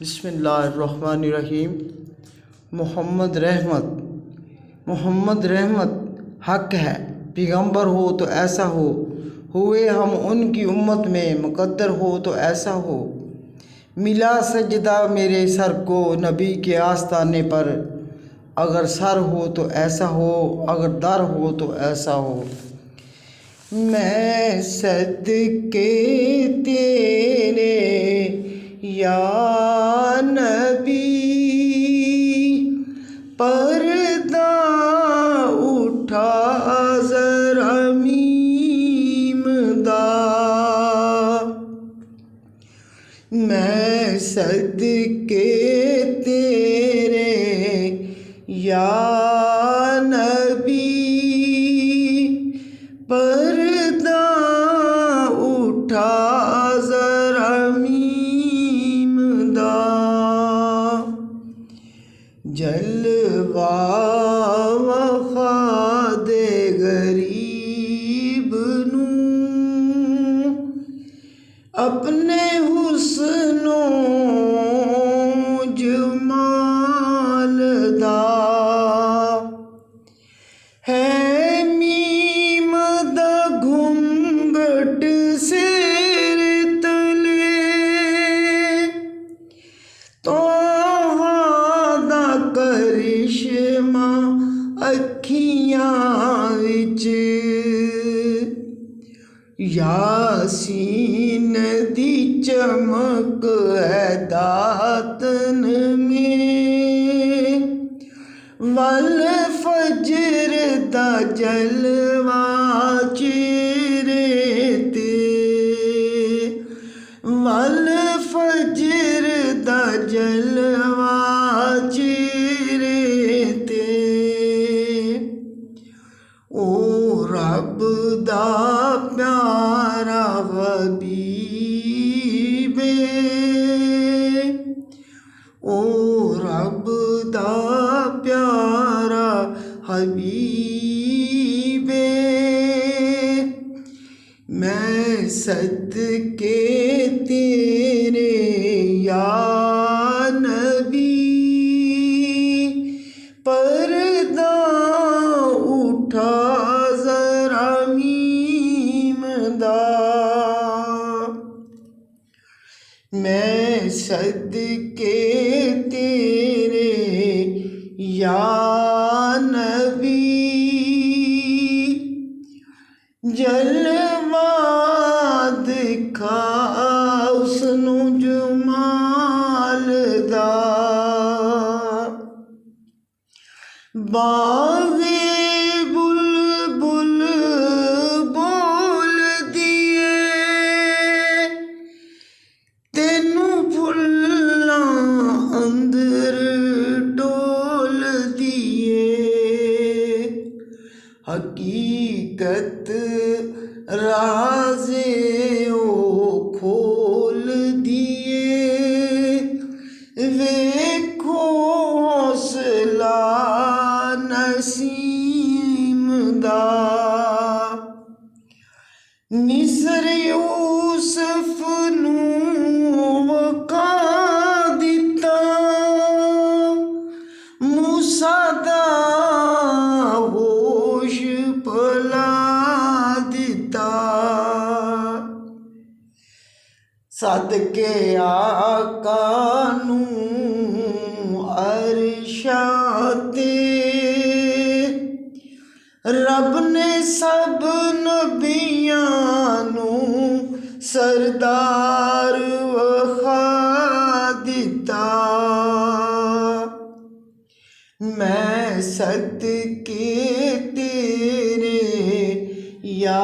बिस्मिल्लाहिर्रहमानिर्रहीम। मोहम्मद रहमत हक है, पैगंबर हो तो ऐसा हो, हुए हम उनकी उम्मत में, मुकद्दर हो तो ऐसा हो। मिला सजदा मेरे सर को नबी के आस्ताने पर, अगर सर हो तो ऐसा हो, अगर दर हो तो ऐसा हो। मैं सदके तेरे या नबी, पर्दा उठा ज़रा मीम दा। मैं सदके तेरे या नबी, पर्दा उठा ज़रा मीम दा। जलवा वफ़ादे गरीब नूं अपने हुस्नो जमाल दा। है मीम दा घुंघट सिर तले, तोहा दा करिश्मा अखियां विच, यासीन दी चमक है दातन में, वल फजर दा जलवा चेहरे ते, वल फजर दा जलवा चेहरे ते। ओ रब दा प्यारा हबीबे, ओ रब दा प्यारा हबीबे। मैं सदके तेरे या नबी, पर्दा उठा ज़रा मीम दा। मैं सदके तेरे या नबी, जलवा दिखा उसनू जमाल दा। बागे बुलबुल बोल दिए, तेनू फुल्लां अंदर डोल दिए। हकीकत राज़े ओ खोल दिए, वेखो हौसला नसीम दा। निसर यूसुफ नूं वका दिता, मूसा दा होश भला दिता। सदके आका नूं अरशां ते, रब ने सब नबियां नूं सरदार वखा दिता। मैं सदके तेरे या